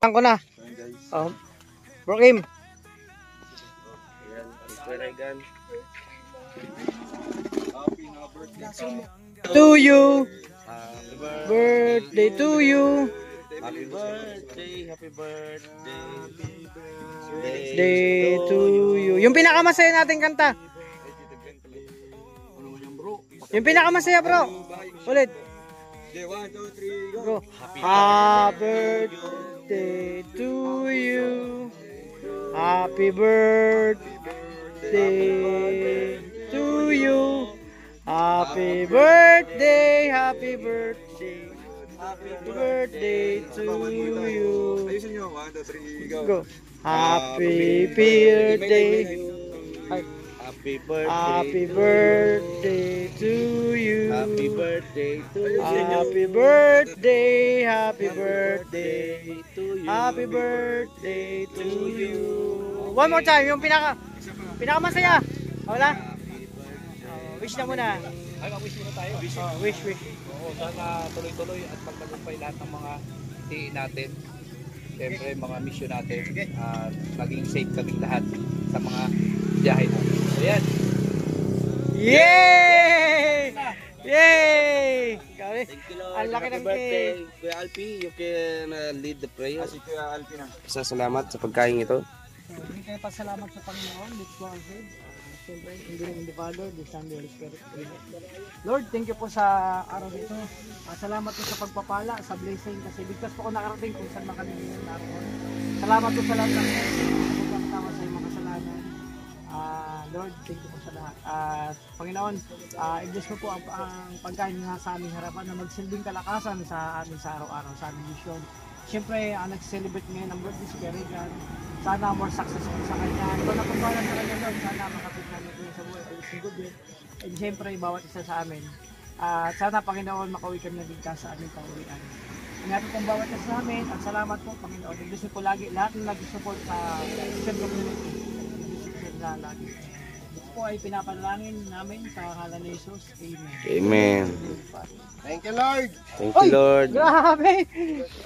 Tang ko na. Bro Kim. Ayan, Regan. To you. Happy Birthday to you. Happy birthday. Day to you. Yung pinakamasaya nating kanta. Yung pinakamasaya bro. Ulit. 1, 2, 3, go. Bro. Happy birthday to you. Happy birthday to you. Happy birthday, happy birthday. Happy birthday to you. Ayusin nyo. 1, 2, 3, go. Go. Happy birthday. Happy birthday. Happy birthday to you. Happy birthday to you. Happy birthday, happy birthday to you. Happy birthday to you. One more time, yung pinakamasaya. Wala? Wish na muna. Ay, mag-wish muna tayo. Wish. Oo, sana tuloy-tuloy at magtagumpay lahat ng mga tiin natin. Siyempre, mga mission natin. At maging safe kaming lahat sa mga biyahe natin. So, yan. Yay! Yay! Thank you, Lord. Ang laki Happy ng birthday. cake. Kuya Alpi, you can lead the prayer. Si Kuya Alpi na. Salamat sa pagkain ito. Hindi kayo pasalamat sa Panginoon. Let's go ahead. Siyempre, hindi rin the Father, the Son, the Holy Spirit. Lord, thank you po sa araw nito. Salamat po sa pagpapala, sa blessing, kasi bigkas po ako nakarating kung saan man kami ngayon naroon. Salamat po sa lahat ng pagkakasama sa iyong mga kasalanan. Lord, thank you po sa lahat. Panginoon, i-bless mo po ang pagkain na sa aming harapan na magsilbing kalakasan sa amin sa araw-araw, sa aming mission. Siyempre, nag-celebrate ngayon ang birthday si Regan. Sana more successful sa kanya. Ito na pagbalan sa kanya doon. Sana makapit namin sa buhay. Ay, good with. And siyempre, bawat isa sa amin. Sana, Panginoon, makauwi kami na ligtas sa aming pauwian. Ingatan po bawat isa sa amin. At salamat po, Panginoon. Gusto po lagi, lahat ng nag-support sa Christian community. Gusto na lagi. Ito po ay pinapanalangin namin sa ngalan ni Jesus. Amen. Amen. Thank you, Lord. Thank you, Lord. Grabe!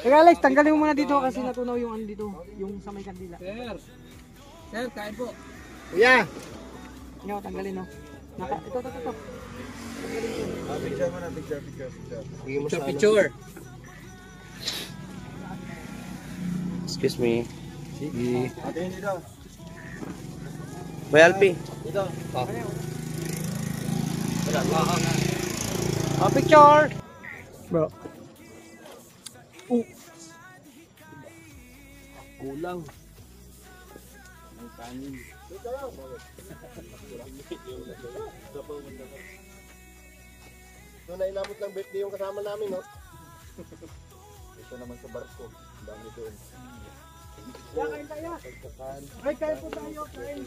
Teka Alex, tanggalin mo muna dito kasi natunaw yung ano dito, yung sa may kandila. Sir, kain po. Kuya. Yo, tanggalin no. Ito. Picture mo na, picture. Picture. Excuse me. Sige. Ate yun dito. Kuya Alpi. Dito. Picture! Bro. Kulang. Ito na inabot ng birthday yung kasama namin, no? Ito naman sa barko. Ang dami doon. Kain tayo. Ay, kain po tayo. Kain.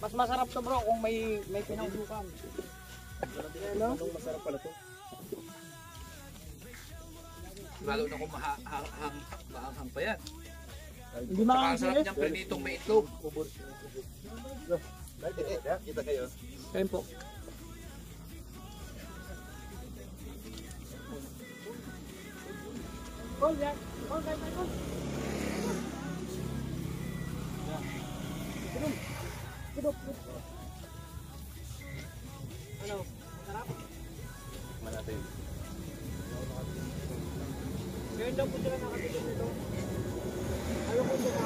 Mas masarap to bro kung may pinangdukan. Masarap pala to. Lalo na kung maanghang pa yan. Hindi Ang makakasili. sarap niyang prinitong may itlog. Kita kayo. Kain po. Ano? Sarap? Manapin. Ngayon daw po sila nakatulog nito. Ayaw ko sila.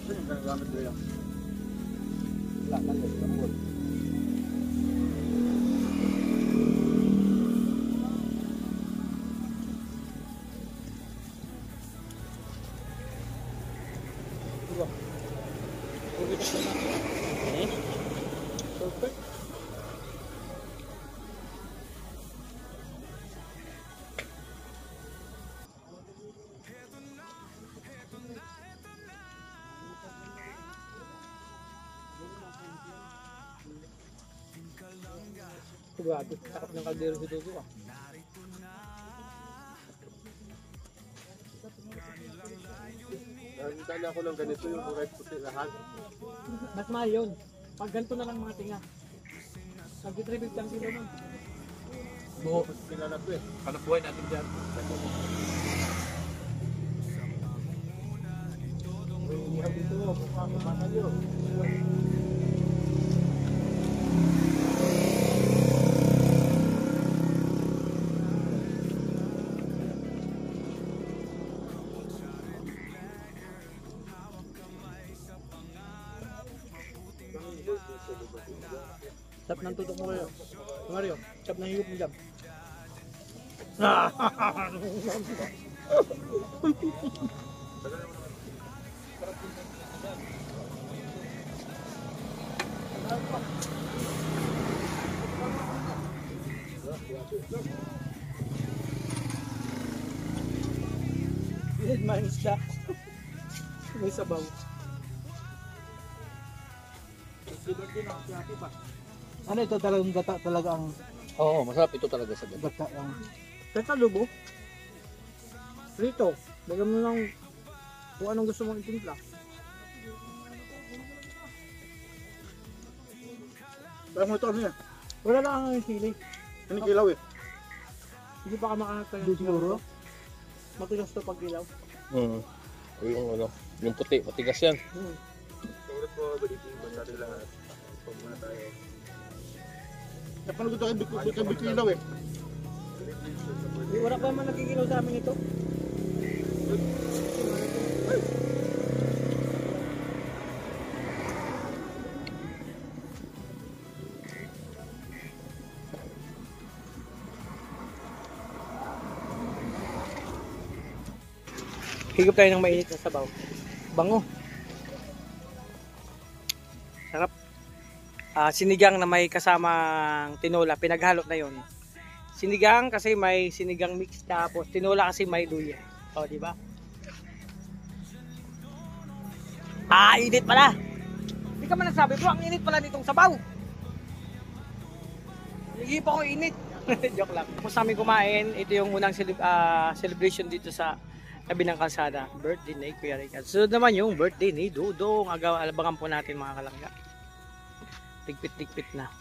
Ito yung gamit ko yan. Wala ka na, kapon. Perfect. Grabe, takap ng kaldero si Dudu ah. Nakikita na ako ng ganito yung buhay puti lahat. Mas mahal yun. Pag ganito na lang mga tinga. Nag-tribute lang sila nun. Buo. Kilala ko eh. Hanap buhay natin dyan. May dito, mukha ko mahal yun. Chap ng tutok mo kayo. Mario, chap ng hiyop mo dyan. Bilid man isda. May sabaw. Ano ito talagang gata talaga ang Oo, masarap ito talaga sa gata. gata ang gata lubo. Rito, bagam mo lang kung anong gusto mong itimpla. Parang mo ito ano yan? Wala lang ang sili. Ano kilaw eh? Hindi pa ka makakatayo siguro. Matigas to pag ilaw. Yung ano, yung puti, matigas yan. Surat ko, balikin ba natin lahat? Pag muna tayo. Napanood ko kay Bikilaw eh. Wala pa man nakikilaw sa amin ito. Higop tayo ng mainit na sabaw. Bango. Sarap. Sinigang na may kasamang tinola, pinaghalo na yon. Sinigang kasi may sinigang mix, tapos tinola kasi may luya. O, di ba? Init pala. Hindi ka man nagsabi, bro, ang init pala nitong sabaw. Hindi pa ko init. Joke lang. Tapos namin kumain, ito yung unang celebration dito sa tabi ng kalsada. Birthday ni Kuya Rican. Sunod naman yung birthday ni Dudong. Alabangan po natin mga kalangga. Tigpit-tigpit na.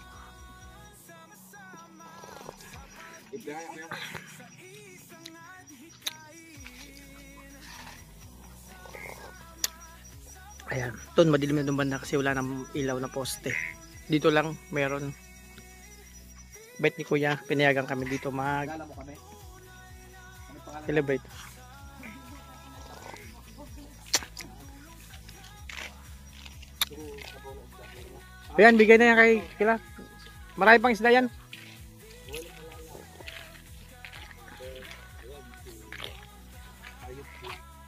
Ayan. Doon madilim na doon banda kasi wala nang ilaw na poste. Dito lang meron. Bet ni Kuya, pinayagan kami dito mag-celebrate. Ayan, bigay na yan kay Kila. Marami pang isda yan.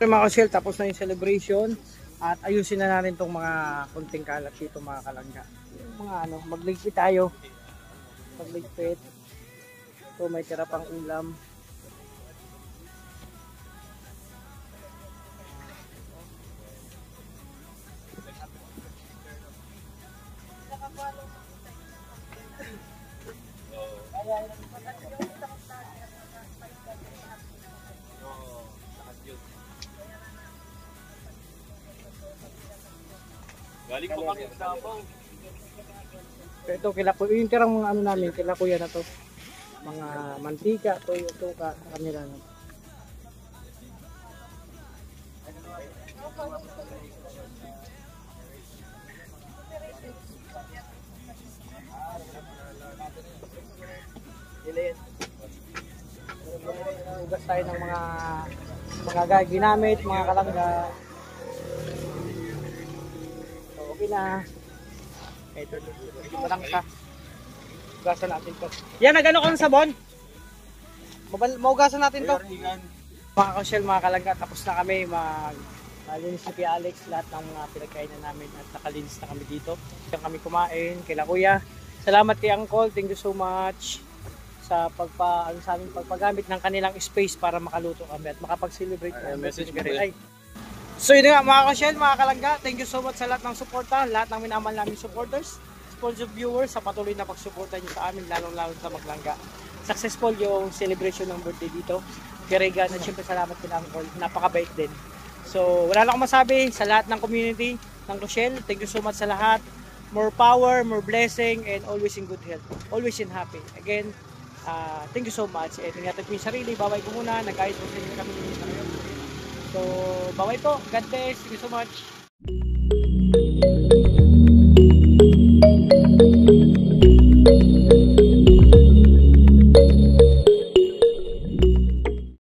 Mga kasyel, tapos na yung celebration. At ayusin na natin itong mga kunting kalat dito mga kalangga. Yung mga ano, magligpit tayo. Magligpit. Ito may tira pang ulam. Galing po kami sa Davao. Ito kila ko yung tirang mga ano namin, kila kuya na to. Mga mantika, toyo, tuka, kanila na. Ugas tayo ng mga ginamit, mga kalangga. So, okay na. Ito lang siya. Hugasan natin to. Yan, nagano ko ng sabon. Maugasan natin to. Mga ka-shell, mga kalangga, tapos na kami malinis si Kuya Alex lahat ng mga pinagkainan namin at nakalinis na kami dito. Diyan kami kumain, kila Kuya. Salamat kay Uncle, thank you so much sa sa aming pagpagamit ng kanilang space para makaluto kami at makapag-celebrate ng message ay. So yun nga mga ka-shell, mga kalangga, thank you so much sa lahat ng suporta, lahat ng minamahal naming supporters, sponsor viewers sa patuloy na pagsuporta nyo sa amin, lalong-lalo sa Maglangga. Successful yung celebration ng birthday dito. Kirigan at syempre salamat kay Uncle, napakabait din. So wala na akong masabi sa lahat ng community ng Rochelle, thank you so much sa lahat. More power, more blessing, and always in good health, always in happy. Again, thank you so much. And ingatan ko yung sarili, baway ko muna, nag-guide po sa inyo kami sa ngayon. So baway po, God bless, thank you so much.